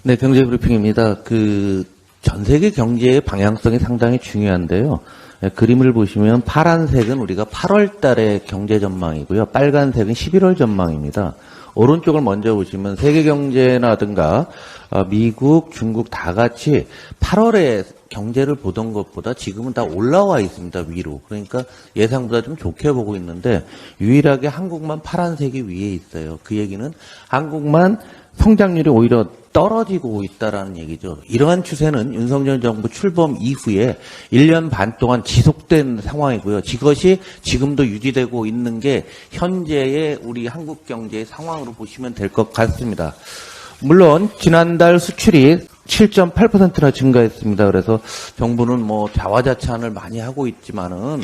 네, 경제브리핑입니다. 전 세계 경제의 방향성이 상당히 중요한데요. 그림을 보시면 파란색은 우리가 8월 달의 경제 전망이고요. 빨간색은 11월 전망입니다. 오른쪽을 먼저 보시면 세계 경제라든가 미국, 중국 다 같이 8월에 경제를 보던 것보다 지금은 다 올라와 있습니다. 위로. 그러니까 예상보다 좀 좋게 보고 있는데 유일하게 한국만 파란색이 위에 있어요. 그 얘기는 한국만 성장률이 오히려 떨어지고 있다라는 얘기죠. 이러한 추세는 윤석열 정부 출범 이후에 1년 반 동안 지속된 상황이고요. 이것이 지금도 유지되고 있는 게 현재의 우리 한국 경제의 상황으로 보시면 될 것 같습니다. 물론 지난달 수출이 7.8%나 증가했습니다. 그래서 정부는 자화자찬을 많이 하고 있지만은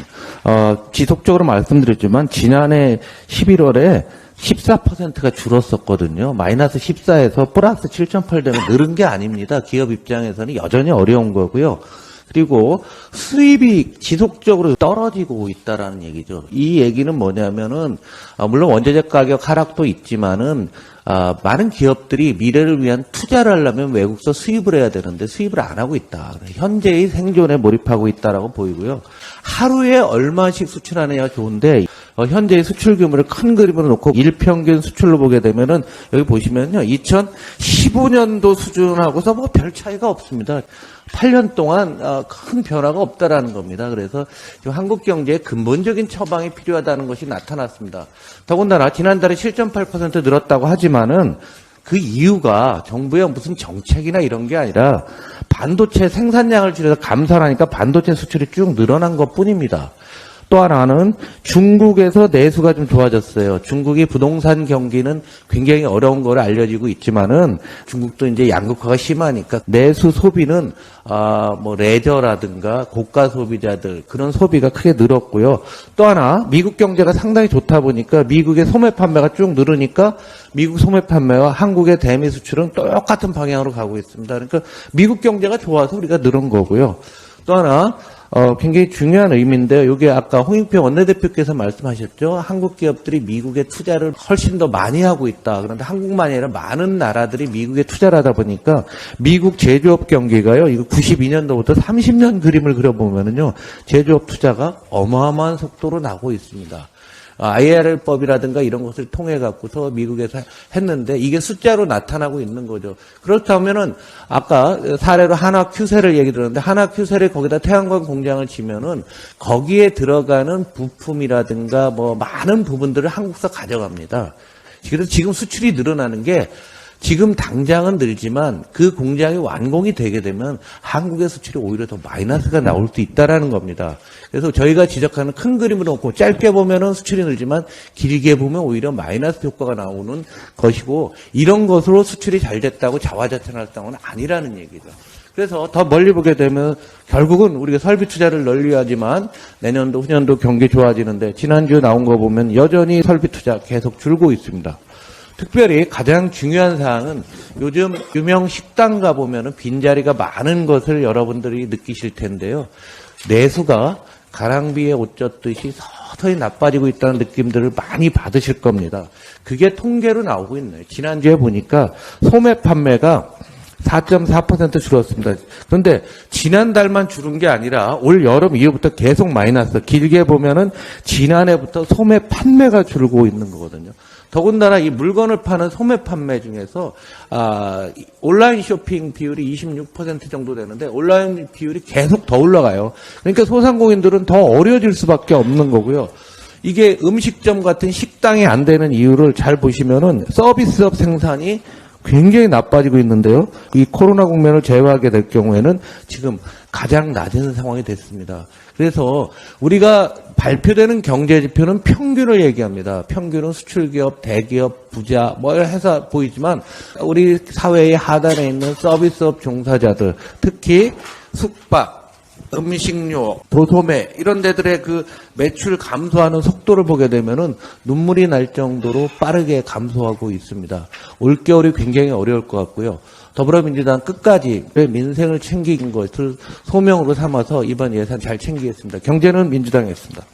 지속적으로 말씀드렸지만 지난해 11월에 14%가 줄었었거든요. 마이너스 14에서 플러스 7.8 되면 늘은 게 아닙니다. 기업 입장에서는 여전히 어려운 거고요. 그리고 수입이 지속적으로 떨어지고 있다라는 얘기죠. 이 얘기는 뭐냐면은 물론 원자재 가격 하락도 있지만은 많은 기업들이 미래를 위한 투자를 하려면 외국서 수입을 해야 되는데 수입을 안 하고 있다. 현재의 생존에 몰입하고 있다라고 보이고요. 하루에 얼마씩 수출하느냐가 좋은데 현재의 수출 규모를 큰 그림으로 놓고 일평균 수출로 보게 되면은 여기 보시면요. 2015년도 수준하고서 별 차이가 없습니다. 8년 동안 큰 변화가 없다라는 겁니다. 그래서 지금 한국 경제에 근본적인 처방이 필요하다는 것이 나타났습니다. 더군다나 지난달에 7.8% 늘었다고 하지만은 그 이유가 정부의 무슨 정책이나 이런 게 아니라 반도체 생산량을 줄여서 감산하니까 반도체 수출이 쭉 늘어난 것뿐입니다. 또 하나는 중국에서 내수가 좀 좋아졌어요. 중국이 부동산 경기는 굉장히 어려운 거로 알려지고 있지만은 중국도 이제 양극화가 심하니까 내수 소비는 레저라든가 고가 소비자들 그런 소비가 크게 늘었고요. 또 하나 미국 경제가 상당히 좋다 보니까 미국의 소매 판매가 쭉 늘으니까 미국 소매 판매와 한국의 대미 수출은 똑같은 방향으로 가고 있습니다. 그러니까 미국 경제가 좋아서 우리가 늘은 거고요. 또 하나 굉장히 중요한 의미인데요. 이게 아까 홍익표 원내대표께서 말씀하셨죠. 한국 기업들이 미국에 투자를 훨씬 더 많이 하고 있다. 그런데 한국만이 아니라 많은 나라들이 미국에 투자를 하다 보니까 미국 제조업 경기가요. 이거 92년도부터 30년 그림을 그려보면은요. 제조업 투자가 어마어마한 속도로 나고 있습니다. IRL법이라든가 이런 것을 통해 갖고서 미국에서 했는데 이게 숫자로 나타나고 있는 거죠. 그렇다면은 아까 사례로 한화 큐셀을 얘기 들었는데 한화 큐셀에 거기다 태양광 공장을 지면은 거기에 들어가는 부품이라든가 많은 부분들을 한국서 가져갑니다. 그래서 지금 수출이 늘어나는 게 지금 당장은 늘지만 그 공장이 완공이 되게 되면 한국의 수출이 오히려 더 마이너스가 나올 수 있다라는 겁니다. 그래서 저희가 지적하는 큰 그림으로 놓고 짧게 보면은 수출이 늘지만 길게 보면 오히려 마이너스 효과가 나오는 것이고 이런 것으로 수출이 잘 됐다고 자화자찬할 상황은 아니라는 얘기죠. 그래서 더 멀리 보게 되면 결국은 우리가 설비 투자를 널리 하지만 내년도 후년도 경기 좋아지는데 지난주에 나온 거 보면 여전히 설비 투자 계속 줄고 있습니다. 특별히 가장 중요한 사항은 요즘 유명 식당 가보면은 빈자리가 많은 것을 여러분들이 느끼실 텐데요. 내수가 가랑비에 옷 젖듯이 서서히 나빠지고 있다는 느낌들을 많이 받으실 겁니다. 그게 통계로 나오고 있네요. 지난주에 보니까 소매 판매가 4.4% 줄었습니다. 그런데 지난달만 줄은 게 아니라 올 여름 이후부터 계속 마이너스. 길게 보면은 지난해부터 소매 판매가 줄고 있는 거거든요. 더군다나 이 물건을 파는 소매 판매 중에서 온라인 쇼핑 비율이 26% 정도 되는데 온라인 비율이 계속 더 올라가요. 그러니까 소상공인들은 더 어려워질 수밖에 없는 거고요. 이게 음식점 같은 식당이 안 되는 이유를 잘 보시면은 서비스업 생산이 굉장히 나빠지고 있는데요. 이 코로나 국면을 제외하게 될 경우에는 지금 가장 낮은 상황이 됐습니다. 그래서 우리가 발표되는 경제지표는 평균을 얘기합니다. 평균은 수출기업, 대기업, 부자 해서 보이지만 우리 사회의 하단에 있는 서비스업 종사자들, 특히 숙박, 음식료, 도소매 이런 데들의 그 매출 감소하는 속도를 보게 되면은 눈물이 날 정도로 빠르게 감소하고 있습니다. 올겨울이 굉장히 어려울 것 같고요. 더불어민주당 끝까지 민생을 챙긴 것을 소명으로 삼아서 이번 예산 잘 챙기겠습니다. 경제는 민주당이었습니다.